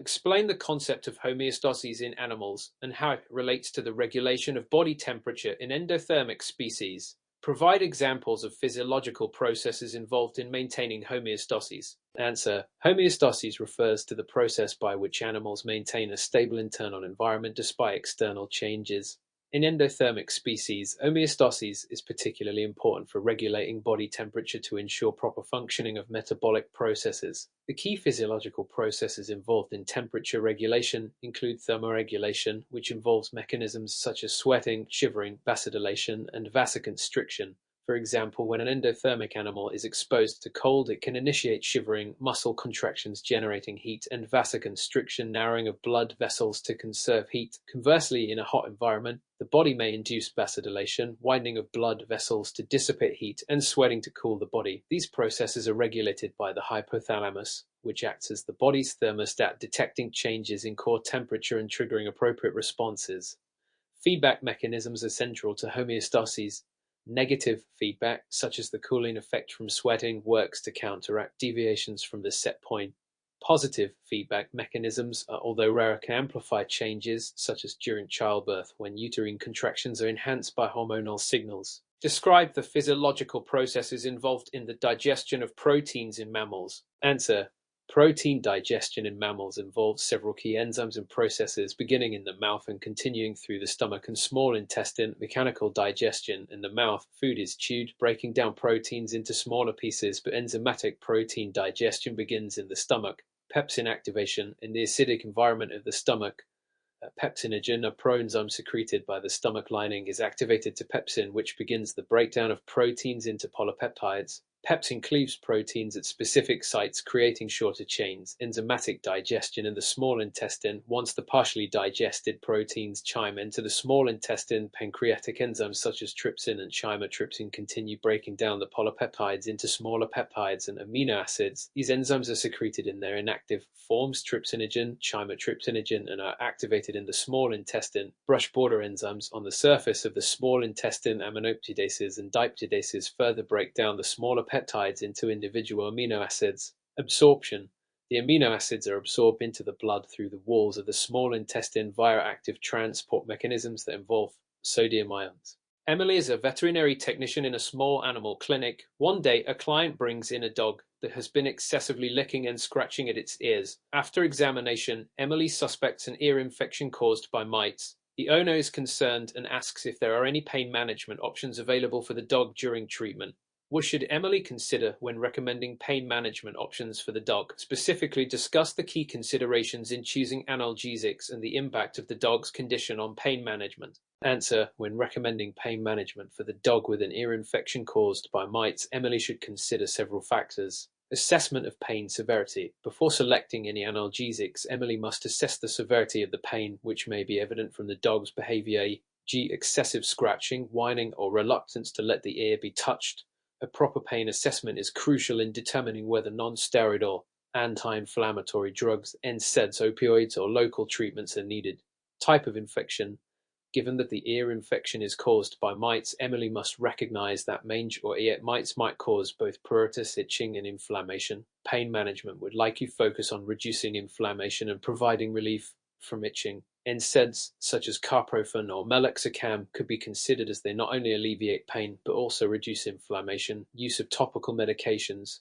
Explain the concept of homeostasis in animals and how it relates to the regulation of body temperature in endothermic species. Provide examples of physiological processes involved in maintaining homeostasis. Answer: homeostasis refers to the process by which animals maintain a stable internal environment despite external changes. In endothermic species, homeostasis is particularly important for regulating body temperature to ensure proper functioning of metabolic processes. The key physiological processes involved in temperature regulation include thermoregulation, which involves mechanisms such as sweating, shivering, vasodilation, and vasoconstriction. For example, when an endothermic animal is exposed to cold, it can initiate shivering, muscle contractions generating heat, and vasoconstriction, narrowing of blood vessels to conserve heat. Conversely, in a hot environment, the body may induce vasodilation, widening of blood vessels to dissipate heat, and sweating to cool the body. These processes are regulated by the hypothalamus, which acts as the body's thermostat, detecting changes in core temperature and triggering appropriate responses. Feedback mechanisms are central to homeostasis. Negative feedback, such as the cooling effect from sweating, works to counteract deviations from the set point. Positive feedback mechanisms, although rarer, can amplify changes, such as during childbirth, when uterine contractions are enhanced by hormonal signals. Describe the physiological processes involved in the digestion of proteins in mammals. Answer: protein digestion in mammals involves several key enzymes and processes, beginning in the mouth and continuing through the stomach and small intestine. Mechanical digestion: in the mouth, food is chewed, breaking down proteins into smaller pieces, but enzymatic protein digestion begins in the stomach. Pepsin activation: in the acidic environment of the stomach, pepsinogen, a proenzyme secreted by the stomach lining, is activated to pepsin, which begins the breakdown of proteins into polypeptides. Pepsin cleaves proteins at specific sites, creating shorter chains. Enzymatic digestion in the small intestine: once the partially digested proteins chime into the small intestine, pancreatic enzymes such as trypsin and chymotrypsin continue breaking down the polypeptides into smaller peptides and amino acids. These enzymes are secreted in their inactive forms, trypsinogen, chymotrypsinogen, and are activated in the small intestine. Brush border enzymes on the surface of the small intestine, aminopeptidases and dipeptidases, further break down the smaller peptides into individual amino acids. Absorption: the amino acids are absorbed into the blood through the walls of the small intestine via active transport mechanisms that involve sodium ions. Emily is a veterinary technician in a small animal clinic. One day, a client brings in a dog that has been excessively licking and scratching at its ears. After examination, Emily suspects an ear infection caused by mites. The owner is concerned and asks if there are any pain management options available for the dog during treatment. What should Emily consider when recommending pain management options for the dog? Specifically, discuss the key considerations in choosing analgesics and the impact of the dog's condition on pain management. Answer: when recommending pain management for the dog with an ear infection caused by mites, Emily should consider several factors. Assessment of pain severity: before selecting any analgesics, Emily must assess the severity of the pain, which may be evident from the dog's behavior, e.g., excessive scratching, whining, or reluctance to let the ear be touched. A proper pain assessment is crucial in determining whether non-steroidal anti-inflammatory drugs, NSAIDs, opioids, or local treatments are needed. Type of infection: given that the ear infection is caused by mites, Emily must recognize that mange or ear mites might cause both pruritus, itching, and inflammation. Pain management would likely focus on reducing inflammation and providing relief from itching. NSAIDs such as carprofen or meloxicam could be considered, as they not only alleviate pain but also reduce inflammation. Use of topical medications: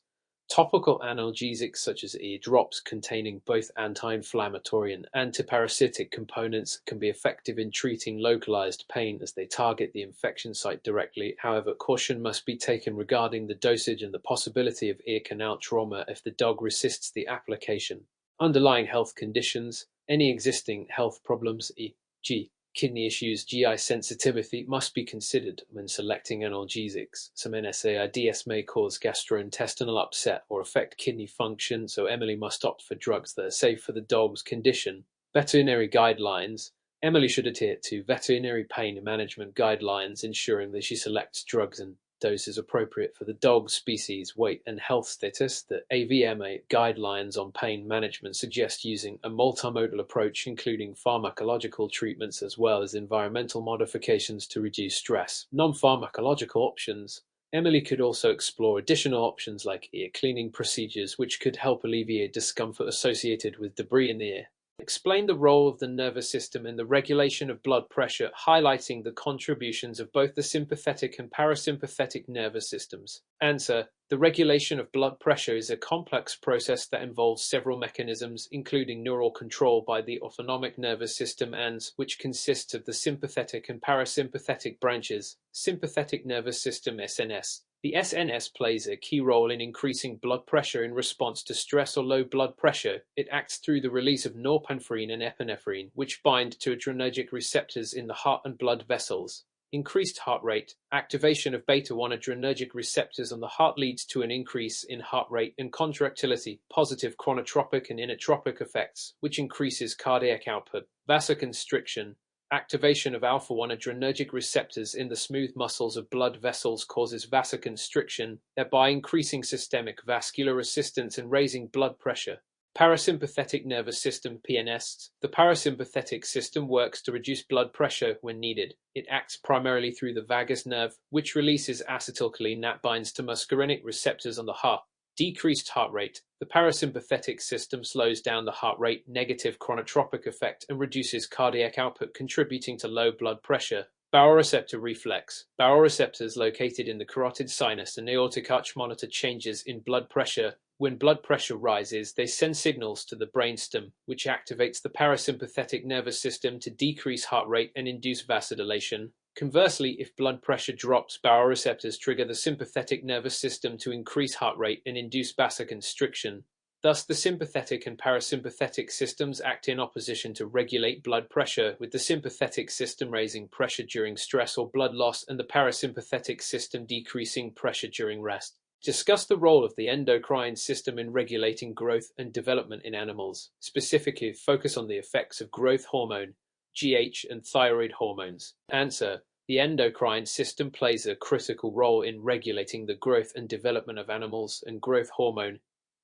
topical analgesics such as ear drops containing both anti-inflammatory and antiparasitic components can be effective in treating localized pain, as they target the infection site directly. However, caution must be taken regarding the dosage and the possibility of ear canal trauma if the dog resists the application. Underlying health conditions: any existing health problems, e.g., kidney issues, GI sensitivity, must be considered when selecting analgesics. Some NSAIDs may cause gastrointestinal upset or affect kidney function, so Emily must opt for drugs that are safe for the dog's condition. Veterinary guidelines: Emily should adhere to veterinary pain management guidelines, ensuring that she selects drugs and doses appropriate for the dog's species, weight, and health status. The AVMA guidelines on pain management suggest using a multimodal approach, including pharmacological treatments as well as environmental modifications to reduce stress. Non-pharmacological options: Emily could also explore additional options like ear cleaning procedures, which could help alleviate discomfort associated with debris in the ear. Explain the role of the nervous system in the regulation of blood pressure, highlighting the contributions of both the sympathetic and parasympathetic nervous systems. Answer: the regulation of blood pressure is a complex process that involves several mechanisms, including neural control by the autonomic nervous system and which consists of the sympathetic and parasympathetic branches. Sympathetic nervous system (SNS). The SNS plays a key role in increasing blood pressure in response to stress or low blood pressure. It acts through the release of norepinephrine and epinephrine, which bind to adrenergic receptors in the heart and blood vessels. Increased heart rate. Activation of beta-1 adrenergic receptors on the heart leads to an increase in heart rate and contractility, positive chronotropic and inotropic effects, which increases cardiac output. Vasoconstriction. Activation of alpha-1 adrenergic receptors in the smooth muscles of blood vessels causes vasoconstriction, thereby increasing systemic vascular resistance and raising blood pressure. Parasympathetic nervous system (PNS). The parasympathetic system works to reduce blood pressure when needed. It acts primarily through the vagus nerve, which releases acetylcholine that binds to muscarinic receptors on the heart. Decreased heart rate. The parasympathetic system slows down the heart rate, negative chronotropic effect, and reduces cardiac output, contributing to low blood pressure. Baroreceptor reflex. Baroreceptors located in the carotid sinus and aortic arch monitor changes in blood pressure. When blood pressure rises, they send signals to the brainstem, which activates the parasympathetic nervous system to decrease heart rate and induce vasodilation. Conversely, if blood pressure drops, baroreceptors trigger the sympathetic nervous system to increase heart rate and induce vasoconstriction. Thus, the sympathetic and parasympathetic systems act in opposition to regulate blood pressure, with the sympathetic system raising pressure during stress or blood loss and the parasympathetic system decreasing pressure during rest. Discuss the role of the endocrine system in regulating growth and development in animals. Specifically, focus on the effects of growth hormone, GH, and thyroid hormones. Answer: the endocrine system plays a critical role in regulating the growth and development of animals, and growth hormone,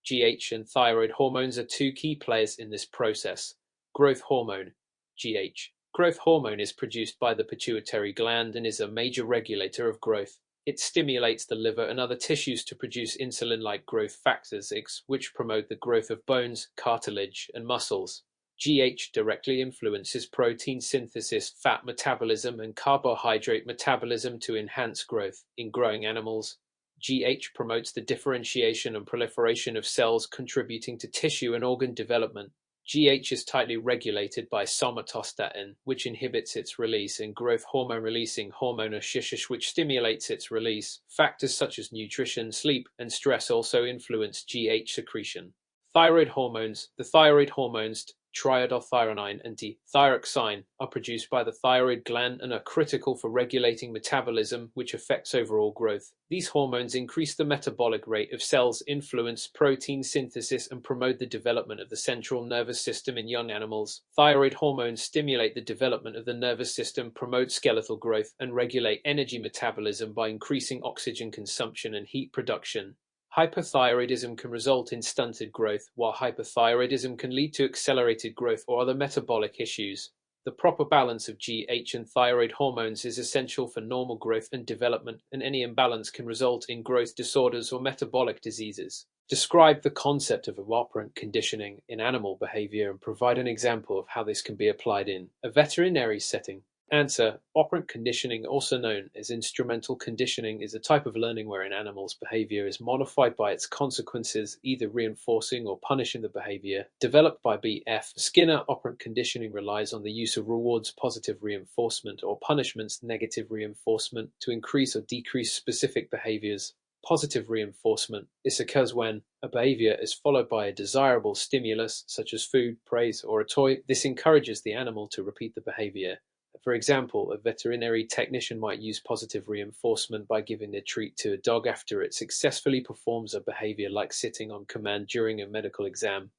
GH, and thyroid hormones are two key players in this process. Growth hormone, GH. Growth hormone is produced by the pituitary gland and is a major regulator of growth. It stimulates the liver and other tissues to produce insulin-like growth factors, which promote the growth of bones, cartilage, and muscles. GH directly influences protein synthesis, fat metabolism, and carbohydrate metabolism to enhance growth. In growing animals, GH promotes the differentiation and proliferation of cells, contributing to tissue and organ development. GH is tightly regulated by somatostatin, which inhibits its release, and growth hormone-releasing hormone OSH, which stimulates its release. Factors such as nutrition, sleep, and stress also influence GH secretion. Thyroid hormones. The thyroid hormones triiodothyronine and D-thyroxine are produced by the thyroid gland and are critical for regulating metabolism, which affects overall growth. These hormones increase the metabolic rate of cells, influence protein synthesis, and promote the development of the central nervous system in young animals. Thyroid hormones stimulate the development of the nervous system, promote skeletal growth, and regulate energy metabolism by increasing oxygen consumption and heat production. Hypothyroidism can result in stunted growth, while hypothyroidism can lead to accelerated growth or other metabolic issues. The proper balance of GH and thyroid hormones is essential for normal growth and development, and any imbalance can result in growth disorders or metabolic diseases. Describe the concept of operant conditioning in animal behavior and provide an example of how this can be applied in a veterinary setting. Answer: operant conditioning, also known as instrumental conditioning, is a type of learning where an animal's behavior is modified by its consequences, either reinforcing or punishing the behavior. Developed by B.F. Skinner, operant conditioning relies on the use of rewards, positive reinforcement, or punishments, negative reinforcement, to increase or decrease specific behaviors. Positive reinforcement. This occurs when a behavior is followed by a desirable stimulus, such as food, praise, or a toy. This encourages the animal to repeat the behavior. For example, a veterinary technician might use positive reinforcement by giving a treat to a dog after it successfully performs a behavior like sitting on command during a medical exam.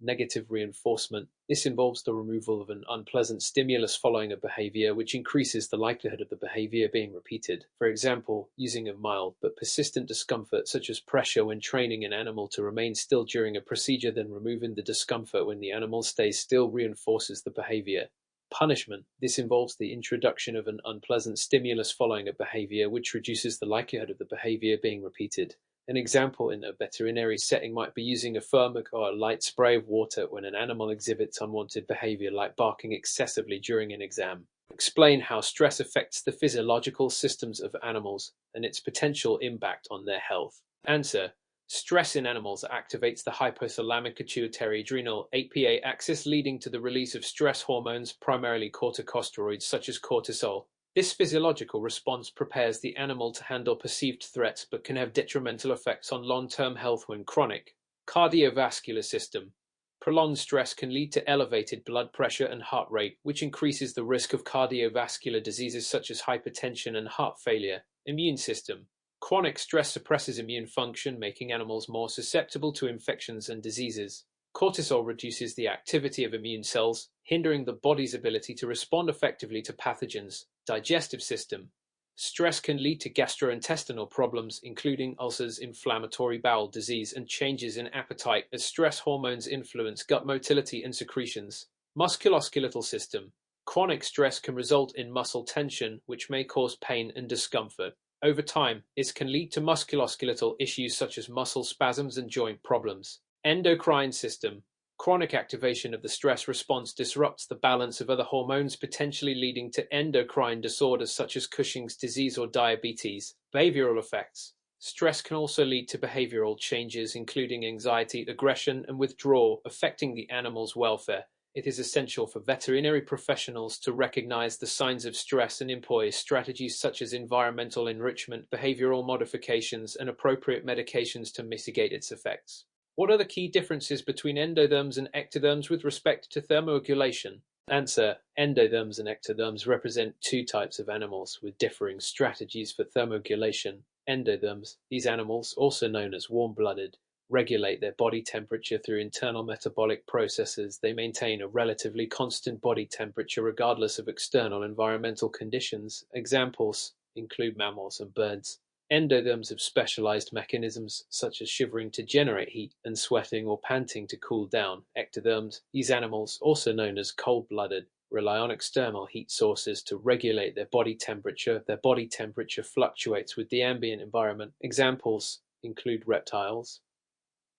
Negative reinforcement. This involves the removal of an unpleasant stimulus following a behavior, which increases the likelihood of the behavior being repeated. For example, using a mild but persistent discomfort such as pressure when training an animal to remain still during a procedure, then removing the discomfort when the animal stays still reinforces the behavior. Punishment. This involves the introduction of an unpleasant stimulus following a behavior, which reduces the likelihood of the behavior being repeated. An example in a veterinary setting might be using a thermic or a light spray of water when an animal exhibits unwanted behavior like barking excessively during an exam. Explain how stress affects the physiological systems of animals and its potential impact on their health. Answer. Stress in animals activates the hypothalamic pituitary adrenal (HPA) axis, leading to the release of stress hormones, primarily corticosteroids such as cortisol. This physiological response prepares the animal to handle perceived threats, but can have detrimental effects on long-term health when chronic. Cardiovascular system. Prolonged stress can lead to elevated blood pressure and heart rate, which increases the risk of cardiovascular diseases such as hypertension and heart failure. Immune system. Chronic stress suppresses immune function, making animals more susceptible to infections and diseases. Cortisol reduces the activity of immune cells, hindering the body's ability to respond effectively to pathogens. Digestive system. Stress can lead to gastrointestinal problems, including ulcers, inflammatory bowel disease, and changes in appetite as stress hormones influence gut motility and secretions. Musculoskeletal system. Chronic stress can result in muscle tension, which may cause pain and discomfort. Over time, it can lead to musculoskeletal issues such as muscle spasms and joint problems. Endocrine system. Chronic activation of the stress response disrupts the balance of other hormones, potentially leading to endocrine disorders such as Cushing's disease or diabetes. Behavioral effects. Stress can also lead to behavioral changes, including anxiety, aggression, and withdrawal, affecting the animal's welfare. It is essential for veterinary professionals to recognize the signs of stress and employ strategies such as environmental enrichment, behavioral modifications, and appropriate medications to mitigate its effects. What are the key differences between endotherms and ectotherms with respect to thermoregulation? Answer. Endotherms and ectotherms represent two types of animals with differing strategies for thermoregulation. Endotherms, these animals, also known as warm-blooded, regulate their body temperature through internal metabolic processes. They maintain a relatively constant body temperature regardless of external environmental conditions. Examples include mammals and birds. Endotherms have specialized mechanisms such as shivering to generate heat and sweating or panting to cool down. Ectotherms, these animals, also known as cold-blooded, rely on external heat sources to regulate their body temperature. Their body temperature fluctuates with the ambient environment. Examples include reptiles,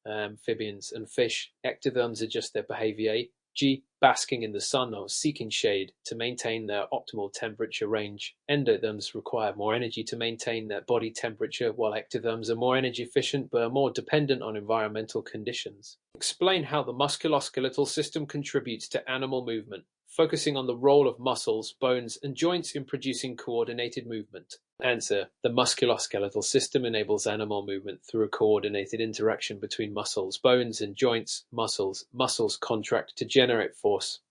amphibians, and fish. Ectotherms adjust their behavior, g. basking in the sun or seeking shade, to maintain their optimal temperature range. Endotherms require more energy to maintain their body temperature, while ectotherms are more energy efficient but are more dependent on environmental conditions. Explain how the musculoskeletal system contributes to animal movement, focusing on the role of muscles, bones, and joints in producing coordinated movement. Answer. The musculoskeletal system enables animal movement through a coordinated interaction between muscles, bones, and joints. Muscles contract to generate force.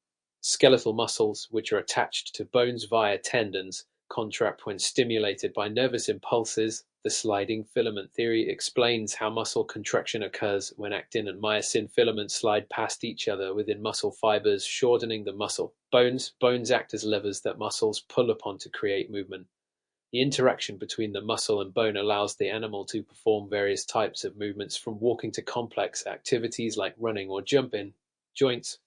Skeletal muscles, which are attached to bones via tendons, contract when stimulated by nervous impulses. The sliding filament theory explains how muscle contraction occurs when actin and myosin filaments slide past each other within muscle fibers, shortening the muscle. Bones act as levers that muscles pull upon to create movement. The interaction between the muscle and bone allows the animal to perform various types of movements, from walking to complex activities like running or jumping. Joints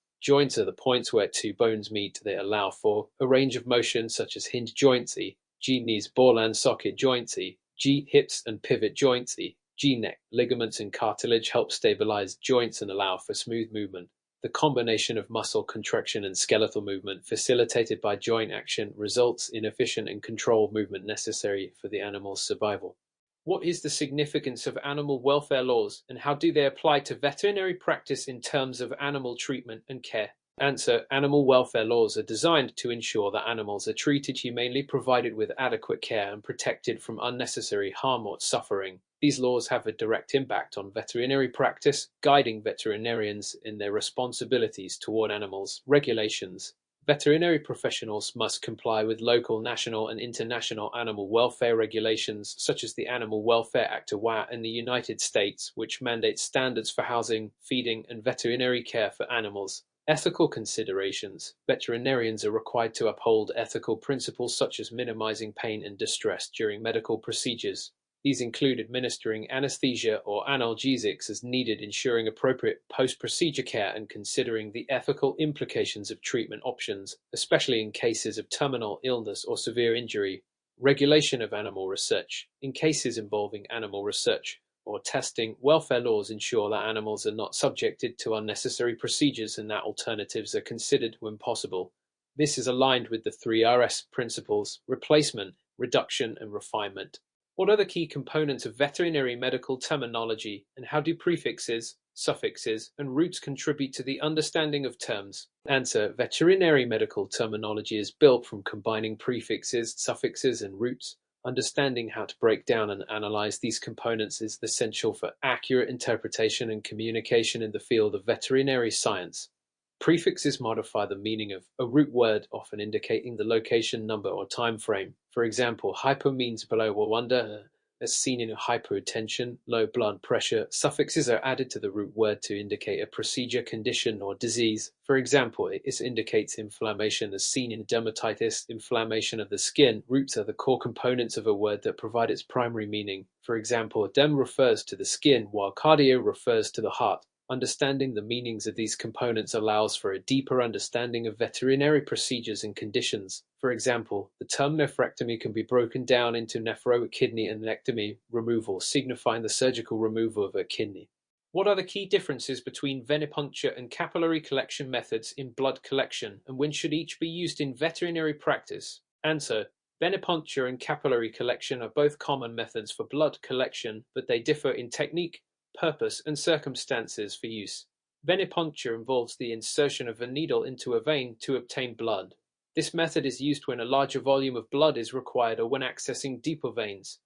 are the points where two bones meet. They allow for a range of motion such as hinge joints, G knees, ball and socket joints, G hips and pivot joints, G neck. Ligaments and cartilage help stabilize joints and allow for smooth movement. The combination of muscle contraction and skeletal movement, facilitated by joint action, results in efficient and controlled movement necessary for the animal's survival. What is the significance of animal welfare laws, and how do they apply to veterinary practice in terms of animal treatment and care? Answer. Animal welfare laws are designed to ensure that animals are treated humanely, provided with adequate care, and protected from unnecessary harm or suffering. These laws have a direct impact on veterinary practice, guiding veterinarians in their responsibilities toward animals. Regulations. Veterinary professionals must comply with local, national, and international animal welfare regulations, such as the Animal Welfare Act in the United States, which mandates standards for housing, feeding, and veterinary care for animals. Ethical considerations. Veterinarians are required to uphold ethical principles such as minimizing pain and distress during medical procedures. These include administering anesthesia or analgesics as needed, ensuring appropriate post-procedure care, and considering the ethical implications of treatment options, especially in cases of terminal illness or severe injury. Regulation of animal research. In cases involving animal research, or testing, welfare laws ensure that animals are not subjected to unnecessary procedures and that alternatives are considered when possible. This is aligned with the 3RS principles: replacement, reduction, and refinement. What are the key components of veterinary medical terminology, and how do prefixes, suffixes, and roots contribute to the understanding of terms? Answer: veterinary medical terminology is built from combining prefixes, suffixes, and roots. Understanding how to break down and analyze these components is essential for accurate interpretation and communication in the field of veterinary science. Prefixes modify the meaning of a root word, often indicating the location, number, or time frame. For example, hypo means below or under, as seen in hypotension, low blood pressure. Suffixes are added to the root word to indicate a procedure, condition, or disease. For example, it indicates inflammation, as seen in dermatitis, inflammation of the skin. Roots are the core components of a word that provide its primary meaning. For example, derm refers to the skin, while cardio refers to the heart. Understanding the meanings of these components allows for a deeper understanding of veterinary procedures and conditions. For example, the term nephrectomy can be broken down into nephro, kidney, and nectomy removal, signifying the surgical removal of a kidney. What are the key differences between venipuncture and capillary collection methods in blood collection, and when should each be used in veterinary practice? Answer: venipuncture and capillary collection are both common methods for blood collection, but they differ in technique, purpose, and circumstances for use. Venipuncture involves the insertion of a needle into a vein to obtain blood. This method is used when a larger volume of blood is required or when accessing deeper veins.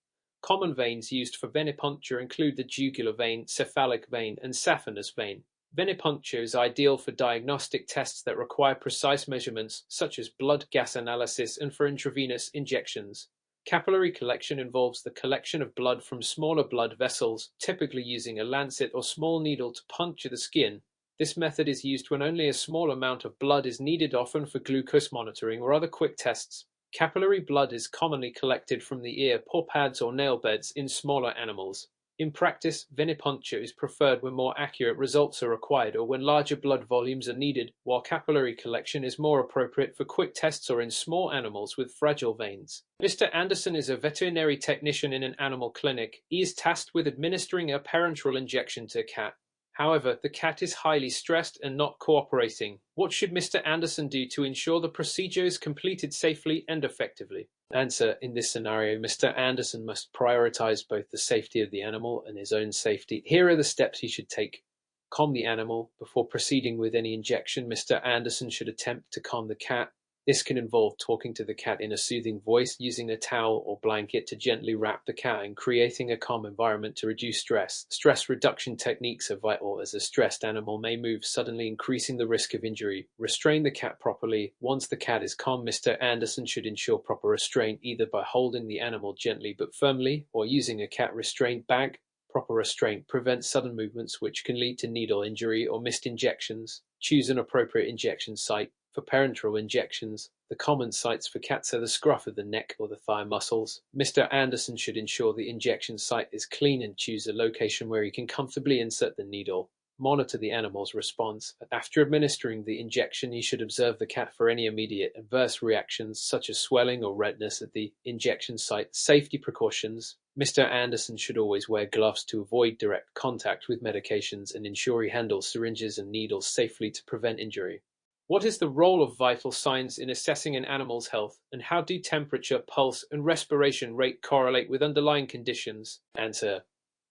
Common veins used for venipuncture include the jugular vein, cephalic vein, and saphenous vein. Venipuncture is ideal for diagnostic tests that require precise measurements, such as blood gas analysis, and for intravenous injections. Capillary collection involves the collection of blood from smaller blood vessels, typically using a lancet or small needle to puncture the skin. This method is used when only a small amount of blood is needed, often for glucose monitoring or other quick tests. Capillary blood is commonly collected from the ear, paw pads, or nail beds in smaller animals. In practice, venipuncture is preferred when more accurate results are required or when larger blood volumes are needed, while capillary collection is more appropriate for quick tests or in small animals with fragile veins. Mr. Anderson is a veterinary technician in an animal clinic. He is tasked with administering a parenteral injection to a cat. However, the cat is highly stressed and not cooperating. What should Mr. Anderson do to ensure the procedure is completed safely and effectively? Answer: in this scenario, Mr. Anderson must prioritize both the safety of the animal and his own safety. Here are the steps he should take. Calm the animal. Before proceeding with any injection, Mr. Anderson should attempt to calm the cat. This can involve talking to the cat in a soothing voice, using a towel or blanket to gently wrap the cat, and creating a calm environment to reduce stress. Stress reduction techniques are vital, as a stressed animal may move suddenly, increasing the risk of injury. Restrain the cat properly. Once the cat is calm, Mr. Anderson should ensure proper restraint, either by holding the animal gently but firmly or using a cat restraint bag. Proper restraint prevents sudden movements which can lead to needle injury or missed injections. Choose an appropriate injection site. For parenteral injections, the common sites for cats are the scruff of the neck or the thigh muscles. Mr. Anderson should ensure the injection site is clean and choose a location where he can comfortably insert the needle. Monitor the animal's response. After administering the injection, he should observe the cat for any immediate adverse reactions, such as swelling or redness at the injection site. Safety precautions. Mr. Anderson should always wear gloves to avoid direct contact with medications and ensure he handles syringes and needles safely to prevent injury. What is the role of vital signs in assessing an animal's health, and how do temperature, pulse, and respiration rate correlate with underlying conditions? Answer: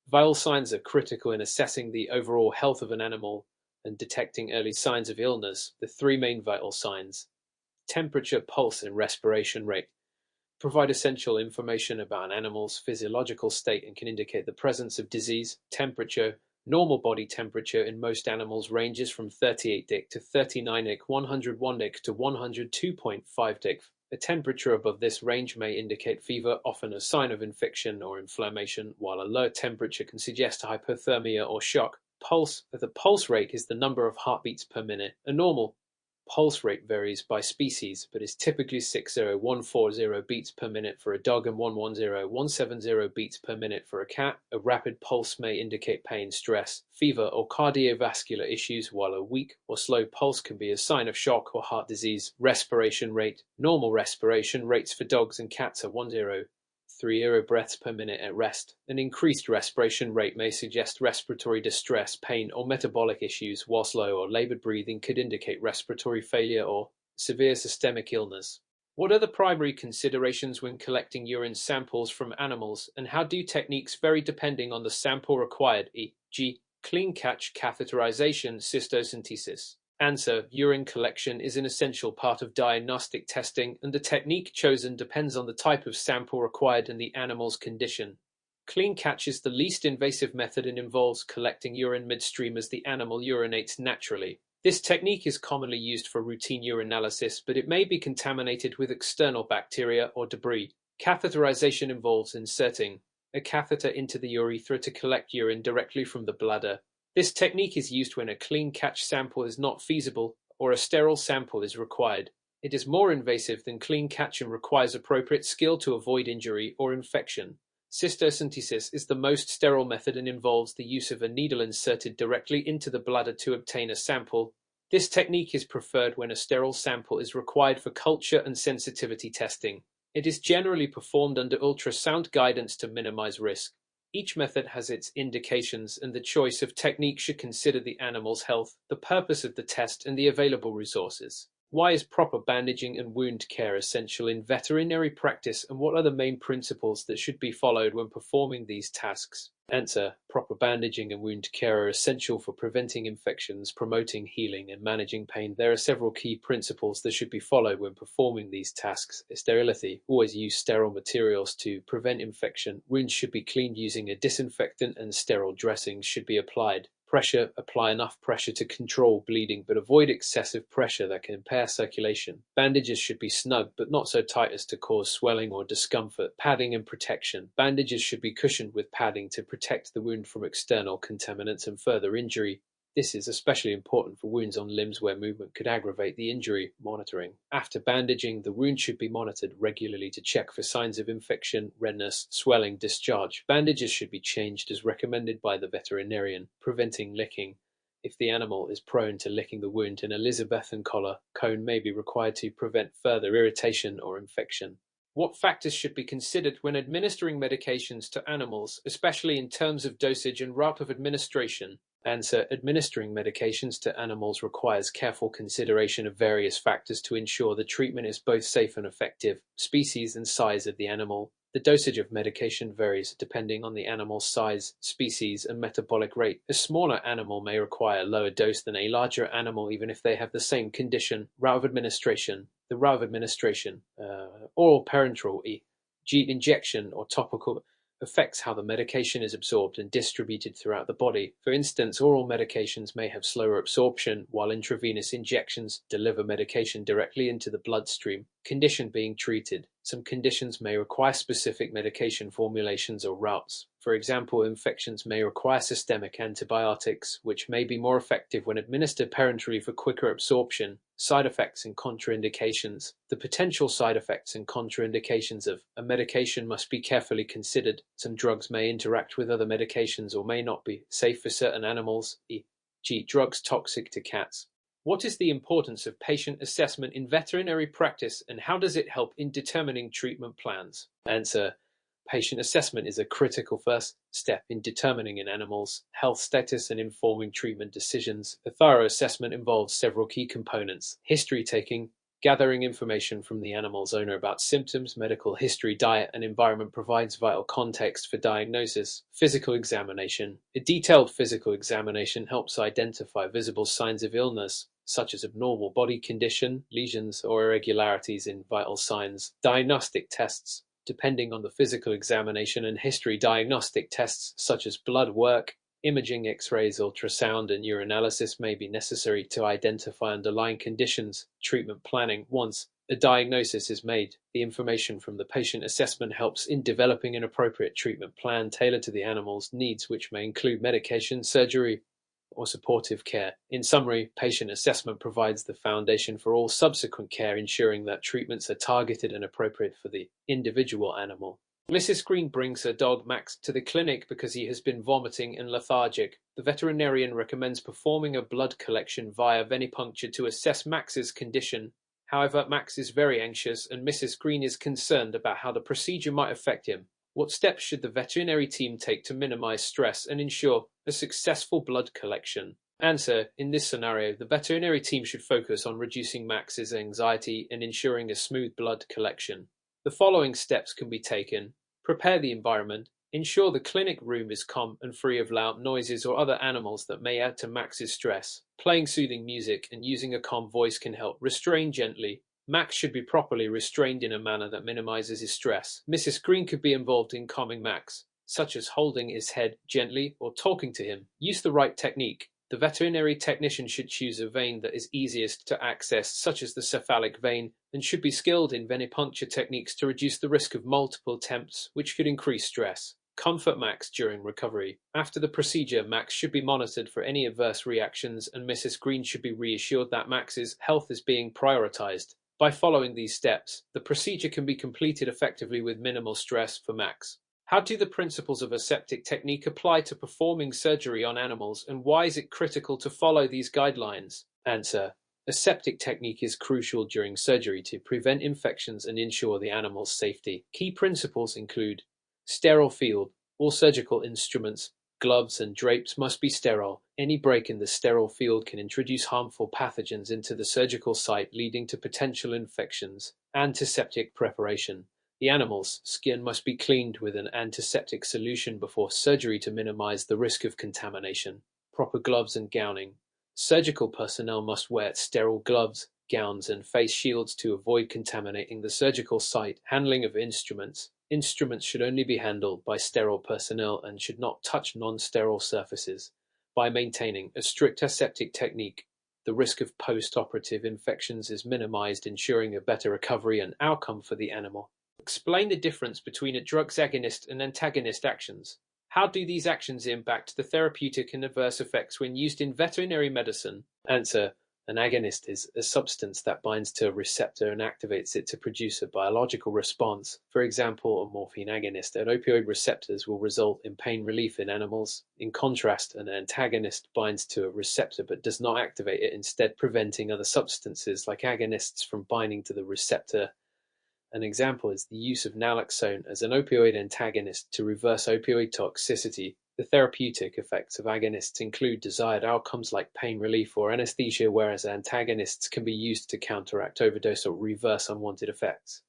vital signs are critical in assessing the overall health of an animal and detecting early signs of illness. The three main vital signs: temperature, pulse, and respiration rate provide essential information about an animal's physiological state and can indicate the presence of disease. Temperature: normal body temperature in most animals ranges from 38 Dik to 39 Dik, 101 Dik to 102.5 Dik. A temperature above this range may indicate fever, often a sign of infection or inflammation, while a low temperature can suggest hypothermia or shock. Pulse: the pulse rate is the number of heartbeats per minute. A normal pulse rate varies by species, but is typically 60-140 beats per minute for a dog and 110-170 beats per minute for a cat. A rapid pulse may indicate pain, stress, fever, or cardiovascular issues, while a weak or slow pulse can be a sign of shock or heart disease. Respiration rate: normal respiration rates for dogs and cats are 10 3 breaths per minute at rest. An increased respiration rate may suggest respiratory distress, pain, or metabolic issues, while slow or labored breathing could indicate respiratory failure or severe systemic illness. What are the primary considerations when collecting urine samples from animals, and how do techniques vary depending on the sample required, e.g., clean catch, catheterization, cystocentesis? Answer: urine collection is an essential part of diagnostic testing, and the technique chosen depends on the type of sample required and the animal's condition. Clean catch is the least invasive method and involves collecting urine midstream as the animal urinates naturally. This technique is commonly used for routine urinalysis, but it may be contaminated with external bacteria or debris. Catheterization involves inserting a catheter into the urethra to collect urine directly from the bladder. This technique is used when a clean catch sample is not feasible or a sterile sample is required. It is more invasive than clean catch and requires appropriate skill to avoid injury or infection. Cystocentesis is the most sterile method and involves the use of a needle inserted directly into the bladder to obtain a sample. This technique is preferred when a sterile sample is required for culture and sensitivity testing. It is generally performed under ultrasound guidance to minimize risk. Each method has its indications, and the choice of technique should consider the animal's health, the purpose of the test, and the available resources. Why is proper bandaging and wound care essential in veterinary practice, and what are the main principles that should be followed when performing these tasks? Answer: proper bandaging and wound care are essential for preventing infections, promoting healing, and managing pain. There are several key principles that should be followed when performing these tasks. Sterility: always use sterile materials to prevent infection. Wounds should be cleaned using a disinfectant, and sterile dressings should be applied. Pressure: apply enough pressure to control bleeding, but avoid excessive pressure that can impair circulation. Bandages should be snug, but not so tight as to cause swelling or discomfort. Padding and protection: bandages should be cushioned with padding to protect the wound from external contaminants and further injury. This is especially important for wounds on limbs where movement could aggravate the injury. Monitoring: after bandaging, the wound should be monitored regularly to check for signs of infection, redness, swelling, discharge. Bandages should be changed as recommended by the veterinarian. Preventing licking: if the animal is prone to licking the wound, an Elizabethan collar cone may be required to prevent further irritation or infection. What factors should be considered when administering medications to animals, especially in terms of dosage and route of administration? Answer: administering medications to animals requires careful consideration of various factors to ensure the treatment is both safe and effective. Species and size of the animal: the dosage of medication varies depending on the animal's size, species, and metabolic rate. A smaller animal may require a lower dose than a larger animal even if they have the same condition. Route of administration: the route of administration, oral, parenteral, e.g. injection or topical, affects how the medication is absorbed and distributed throughout the body. For instance, oral medications may have slower absorption, while intravenous injections deliver medication directly into the bloodstream. Condition being treated: some conditions may require specific medication formulations or routes. For example, infections may require systemic antibiotics, which may be more effective when administered parenterally for quicker absorption. Side effects and contraindications: the potential side effects and contraindications of a medication must be carefully considered. Some drugs may interact with other medications or may not be safe for certain animals, e.g. drugs toxic to cats. What is the importance of patient assessment in veterinary practice, and how does it help in determining treatment plans? Answer: patient assessment is a critical first step in determining an animal's health status and informing treatment decisions. A thorough assessment involves several key components: history taking, gathering information from the animal's owner about symptoms, medical history, diet, and environment provides vital context for diagnosis. Physical examination: a detailed physical examination helps identify visible signs of illness, such as abnormal body condition, lesions, or irregularities in vital signs. Diagnostic tests: depending on the physical examination and history, diagnostic tests such as blood work, imaging, X-rays, ultrasound, and urinalysis may be necessary to identify underlying conditions. Treatment planning: once a diagnosis is made, the information from the patient assessment helps in developing an appropriate treatment plan tailored to the animal's needs, which may include medication, surgery, or supportive care. In summary, patient assessment provides the foundation for all subsequent care, ensuring that treatments are targeted and appropriate for the individual animal. Mrs. Green brings her dog Max to the clinic because he has been vomiting and lethargic. The veterinarian recommends performing a blood collection via venipuncture to assess Max's condition. However, Max is very anxious and Mrs. Green is concerned about how the procedure might affect him. What steps should the veterinary team take to minimize stress and ensure a successful blood collection? Answer: in this scenario, the veterinary team should focus on reducing Max's anxiety and ensuring a smooth blood collection. The following steps can be taken: prepare the environment. Ensure the clinic room is calm and free of loud noises or other animals that may add to Max's stress. Playing soothing music and using a calm voice can help. Restrain gently. Max should be properly restrained in a manner that minimizes his stress. Mrs. Green could be involved in calming Max, such as holding his head gently or talking to him. Use the right technique. The veterinary technician should choose a vein that is easiest to access, such as the cephalic vein, and should be skilled in venipuncture techniques to reduce the risk of multiple attempts, which could increase stress. Comfort Max during recovery. After the procedure, Max should be monitored for any adverse reactions, and Mrs. Green should be reassured that Max's health is being prioritized. By following these steps, the procedure can be completed effectively with minimal stress for Max. How do the principles of aseptic technique apply to performing surgery on animals, and why is it critical to follow these guidelines? Answer: aseptic technique is crucial during surgery to prevent infections and ensure the animal's safety. Key principles include sterile field. All surgical instruments, gloves, and drapes must be sterile. Any break in the sterile field can introduce harmful pathogens into the surgical site, leading to potential infections. Antiseptic preparation. The animal's skin must be cleaned with an antiseptic solution before surgery to minimize the risk of contamination. Proper gloves and gowning. Surgical personnel must wear sterile gloves, gowns, and face shields to avoid contaminating the surgical site. Handling of instruments. Instruments should only be handled by sterile personnel and should not touch non-sterile surfaces. By maintaining a strict aseptic technique, the risk of post-operative infections is minimized, ensuring a better recovery and outcome for the animal. Explain the difference between a drug's agonist and antagonist actions. How do these actions impact the therapeutic and adverse effects when used in veterinary medicine? Answer: an agonist is a substance that binds to a receptor and activates it to produce a biological response. For example, a morphine agonist at opioid receptors will result in pain relief in animals. In contrast, an antagonist binds to a receptor but does not activate it, instead preventing other substances like agonists from binding to the receptor. An example is the use of naloxone as an opioid antagonist to reverse opioid toxicity. The therapeutic effects of agonists include desired outcomes like pain relief or anesthesia, whereas antagonists can be used to counteract overdose or reverse unwanted effects.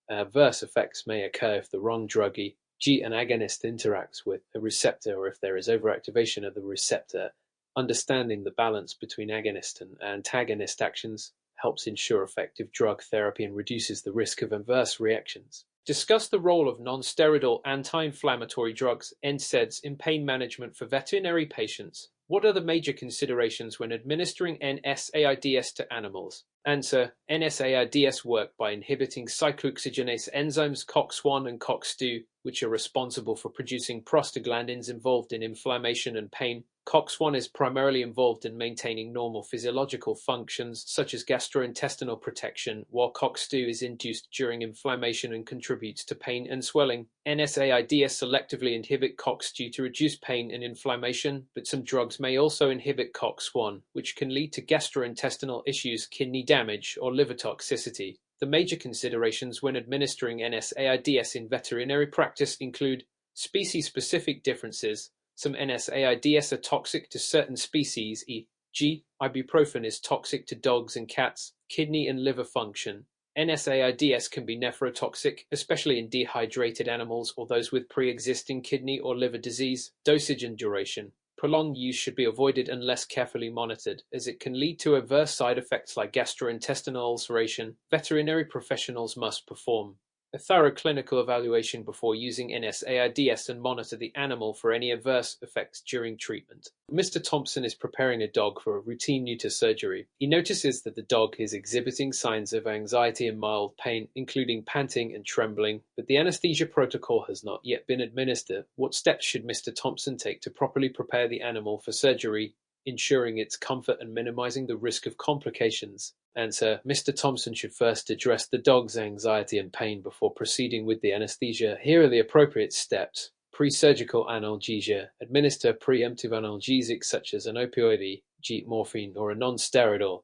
Adverse effects may occur if the wrong drug, e.g. an agonist, interacts with a receptor or if there is overactivation of the receptor. Understanding the balance between agonist and antagonist actions helps ensure effective drug therapy and reduces the risk of adverse reactions. Discuss the role of non-steroidal anti-inflammatory drugs, NSAIDs, in pain management for veterinary patients. What are the major considerations when administering NSAIDs to animals? Answer: NSAIDs work by inhibiting cyclooxygenase enzymes COX-1 and COX-2, which are responsible for producing prostaglandins involved in inflammation and pain. COX-1 is primarily involved in maintaining normal physiological functions such as gastrointestinal protection, while COX-2 is induced during inflammation and contributes to pain and swelling. NSAIDs selectively inhibit COX-2 to reduce pain and inflammation, but some drugs may also inhibit COX-1, which can lead to gastrointestinal issues, kidney damage, or liver toxicity. The major considerations when administering NSAIDs in veterinary practice include species-specific differences. Some NSAIDs are toxic to certain species, e.g., ibuprofen is toxic to dogs and cats. Kidney and liver function. NSAIDs can be nephrotoxic, especially in dehydrated animals or those with pre-existing kidney or liver disease. Dosage and duration. Prolonged use should be avoided unless carefully monitored, as it can lead to adverse side effects like gastrointestinal ulceration. Veterinary professionals must perform a thorough clinical evaluation before using NSAIDs and monitor the animal for any adverse effects during treatment. Mr. Thompson is preparing a dog for a routine neuter surgery. He notices that the dog is exhibiting signs of anxiety and mild pain, including panting and trembling, but the anesthesia protocol has not yet been administered. What steps should Mr. Thompson take to properly prepare the animal for surgery, ensuring its comfort and minimizing the risk of complications? Answer: Mr. Thompson should first address the dog's anxiety and pain before proceeding with the anesthesia. Here are the appropriate steps. Pre-surgical analgesia. Administer preemptive analgesics such as an opioid, e.g. morphine, or a non-steroidal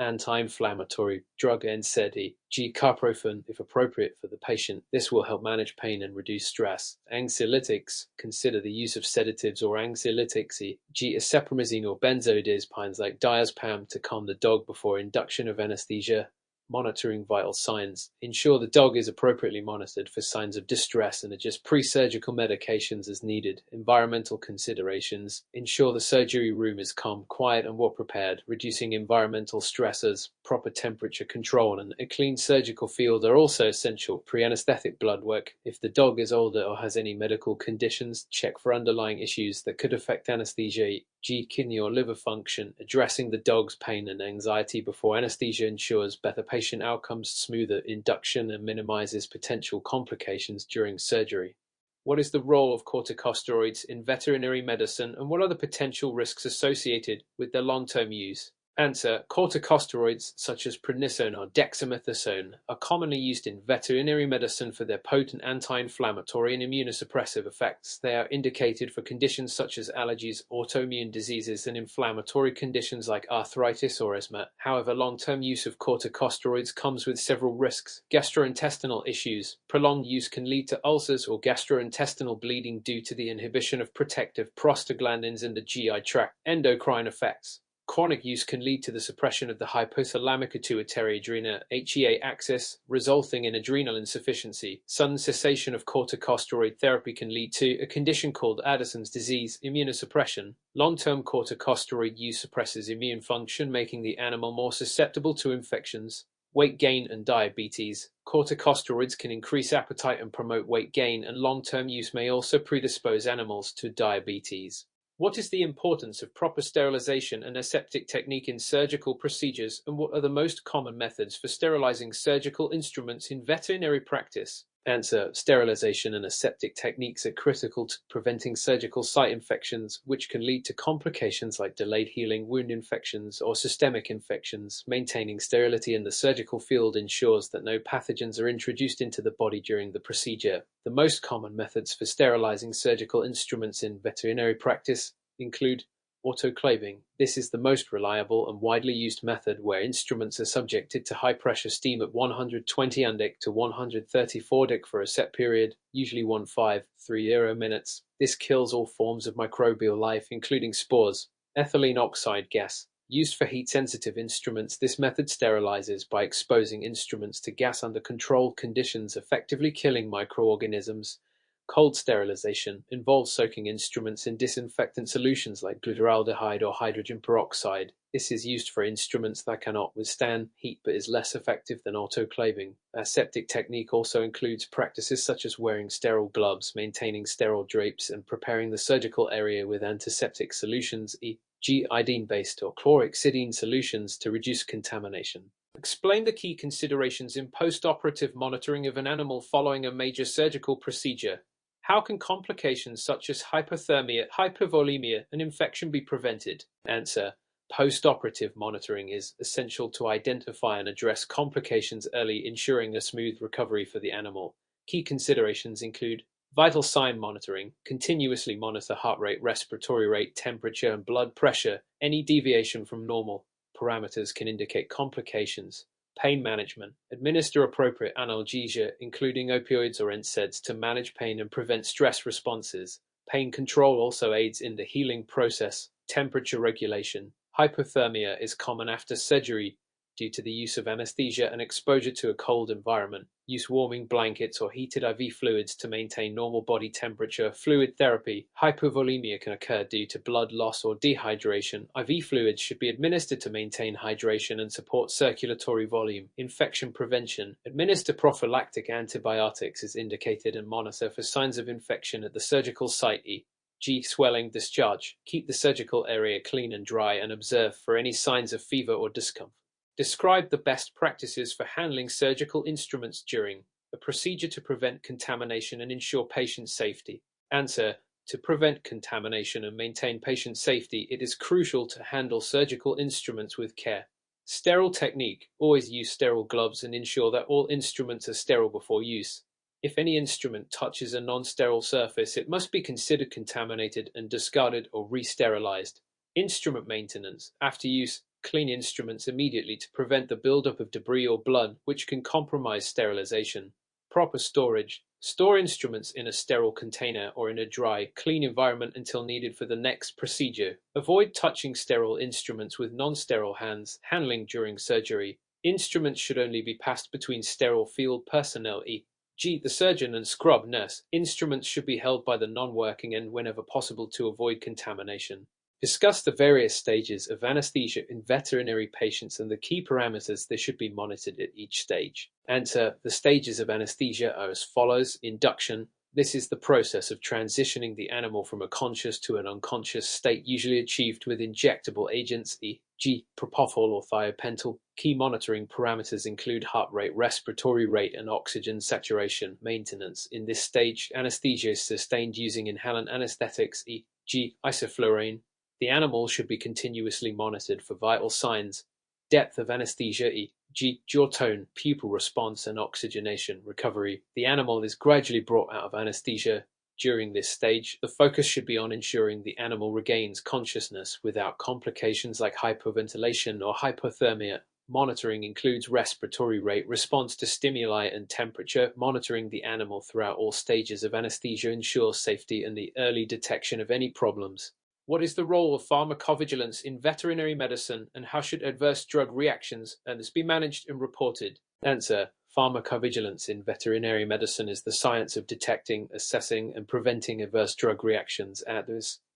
Anti-inflammatory drug NSAID, G-carprofen if appropriate for the patient. This will help manage pain and reduce stress. Anxiolytics, consider the use of sedatives or anxiolytics, G-acetpromazine or benzodiazepines like diazepam to calm the dog before induction of anesthesia. Monitoring vital signs. Ensure the dog is appropriately monitored for signs of distress and adjust pre-surgical medications as needed. Environmental considerations. Ensure the surgery room is calm, quiet, and well prepared. Reducing environmental stressors, proper temperature control, and a clean surgical field are also essential. Pre-anesthetic blood work. If the dog is older or has any medical conditions, check for underlying issues that could affect anesthesia. Kidney or liver function. Addressing the dog's pain and anxiety before anesthesia ensures better patient outcomes, smoother induction, and minimizes potential complications during surgery. What is the role of corticosteroids in veterinary medicine, and what are the potential risks associated with their long-term use? Answer: corticosteroids such as prednisone or dexamethasone are commonly used in veterinary medicine for their potent anti-inflammatory and immunosuppressive effects. They are indicated for conditions such as allergies, autoimmune diseases, and inflammatory conditions like arthritis or asthma. However, long-term use of corticosteroids comes with several risks. Gastrointestinal issues. Prolonged use can lead to ulcers or gastrointestinal bleeding due to the inhibition of protective prostaglandins in the GI tract. Endocrine effects. Chronic use can lead to the suppression of the hypothalamic-pituitary-adrenal (HEA) axis, resulting in adrenal insufficiency. Sudden cessation of corticosteroid therapy can lead to a condition called Addison's disease, immunosuppression. Long-term corticosteroid use suppresses immune function, making the animal more susceptible to infections. Weight gain and diabetes. Corticosteroids can increase appetite and promote weight gain, and long-term use may also predispose animals to diabetes. What is the importance of proper sterilization and aseptic technique in surgical procedures, and what are the most common methods for sterilizing surgical instruments in veterinary practice? Answer: sterilization and aseptic techniques are critical to preventing surgical site infections, which can lead to complications like delayed healing, wound infections, or systemic infections. Maintaining sterility in the surgical field ensures that no pathogens are introduced into the body during the procedure. The most common methods for sterilizing surgical instruments in veterinary practice include autoclaving. This is the most reliable and widely used method, where instruments are subjected to high-pressure steam at 120 undic to 134 dic for a set period, usually 1530 minutes. This kills all forms of microbial life, including spores. Ethylene oxide gas. Used for heat-sensitive instruments, this method sterilizes by exposing instruments to gas under controlled conditions, effectively killing microorganisms. Cold sterilization involves soaking instruments in disinfectant solutions like glutaraldehyde or hydrogen peroxide. This is used for instruments that cannot withstand heat but is less effective than autoclaving. Aseptic technique also includes practices such as wearing sterile gloves, maintaining sterile drapes, and preparing the surgical area with antiseptic solutions, e.g. iodine-based or chlorhexidine solutions, to reduce contamination. Explain the key considerations in post-operative monitoring of an animal following a major surgical procedure. How can complications such as hypothermia, hypovolemia, and infection be prevented? Answer: post-operative monitoring is essential to identify and address complications early, ensuring a smooth recovery for the animal. Key considerations include vital sign monitoring. Continuously monitor heart rate, respiratory rate, temperature, and blood pressure. Any deviation from normal parameters can indicate complications. Pain management. Administer appropriate analgesia, including opioids or NSAIDs, to manage pain and prevent stress responses. Pain control also aids in the healing process. Temperature regulation. Hypothermia is common after surgery due to the use of anesthesia and exposure to a cold environment. Use warming blankets or heated IV fluids to maintain normal body temperature. Fluid therapy. Hypovolemia can occur due to blood loss or dehydration. IV fluids should be administered to maintain hydration and support circulatory volume. Infection prevention. Administer prophylactic antibiotics as indicated and monitor for signs of infection at the surgical site, e.g. swelling, discharge. Keep the surgical area clean and dry and observe for any signs of fever or discomfort. Describe the best practices for handling surgical instruments during a procedure to prevent contamination and ensure patient safety. Answer: to prevent contamination and maintain patient safety, it is crucial to handle surgical instruments with care. Sterile technique. Always use sterile gloves and ensure that all instruments are sterile before use. If any instrument touches a non-sterile surface, it must be considered contaminated and discarded or re-sterilized. Instrument maintenance. After use, Clean instruments immediately to prevent the buildup of debris or blood, which can compromise sterilization. Proper storage. Store instruments in a sterile container or in a dry, clean environment until needed for the next procedure. Avoid touching sterile instruments with non-sterile hands. Handling during surgery. Instruments should only be passed between sterile field personnel, e.g., the surgeon and scrub nurse. Instruments should be held by the non-working end whenever possible to avoid contamination. Discuss the various stages of anesthesia in veterinary patients and the key parameters that should be monitored at each stage. Answer: the stages of anesthesia are as follows. Induction. This is the process of transitioning the animal from a conscious to an unconscious state, usually achieved with injectable agents, e.g., propofol or thiopental. Key monitoring parameters include heart rate, respiratory rate, and oxygen saturation. Maintenance. In this stage, anesthesia is sustained using inhalant anesthetics, e.g., isoflurane. The animal should be continuously monitored for vital signs. Depth of anesthesia, e.g., jaw tone, pupil response, and oxygenation. Recovery. The animal is gradually brought out of anesthesia. During this stage, the focus should be on ensuring the animal regains consciousness without complications like hypoventilation or hypothermia. Monitoring includes respiratory rate, response to stimuli, and temperature. Monitoring the animal throughout all stages of anesthesia ensures safety and the early detection of any problems. What is the role of pharmacovigilance in veterinary medicine, and how should adverse drug reactions be managed and reported? Answer: pharmacovigilance in veterinary medicine is the science of detecting, assessing, and preventing adverse drug reactions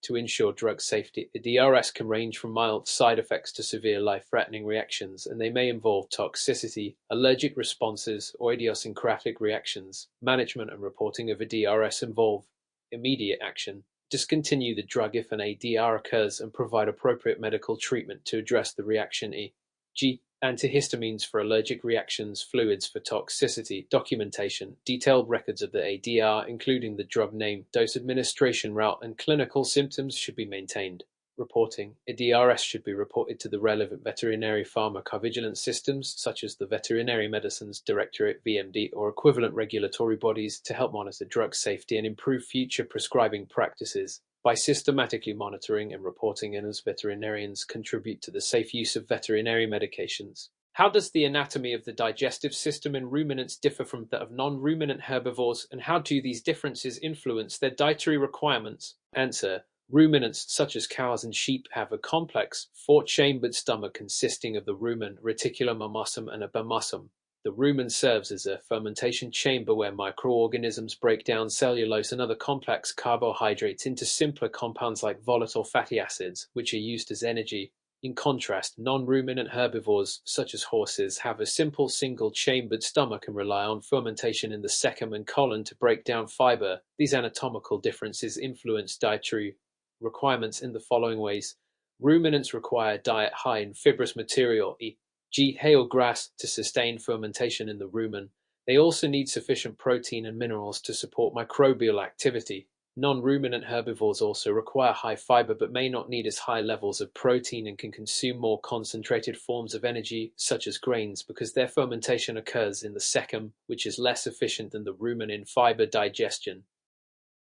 to ensure drug safety. DRS can range from mild side effects to severe life-threatening reactions, and they may involve toxicity, allergic responses, or idiosyncratic reactions. Management and reporting of a DRS involve immediate action. Discontinue the drug if an ADR occurs and provide appropriate medical treatment to address the reaction, e.g., antihistamines for allergic reactions, fluids for toxicity. Documentation. Detailed records of the ADR, including the drug name, dose administration route, and clinical symptoms should be maintained. Reporting. A DRS should be reported to the relevant veterinary pharmacovigilance systems, such as the Veterinary Medicines Directorate (VMD) or equivalent regulatory bodies, to help monitor drug safety and improve future prescribing practices. By systematically monitoring and reporting, us veterinarians contribute to the safe use of veterinary medications. How does the anatomy of the digestive system in ruminants differ from that of non-ruminant herbivores, and how do these differences influence their dietary requirements? Answer: ruminants, such as cows and sheep, have a complex, four-chambered stomach consisting of the rumen, reticulum ammosum, and a bomasum. The rumen serves as a fermentation chamber where microorganisms break down cellulose and other complex carbohydrates into simpler compounds like volatile fatty acids, which are used as energy. In contrast, non-ruminant herbivores, such as horses, have a simple single-chambered stomach and rely on fermentation in the cecum and colon to break down fiber. These anatomical differences influence dietary requirements in the following ways. Ruminants require a diet high in fibrous material, e.g., hay or grass, to sustain fermentation in the rumen. They also need sufficient protein and minerals to support microbial activity. Non-ruminant herbivores also require high fiber but may not need as high levels of protein and can consume more concentrated forms of energy, such as grains, because their fermentation occurs in the cecum, which is less efficient than the rumen in fiber digestion.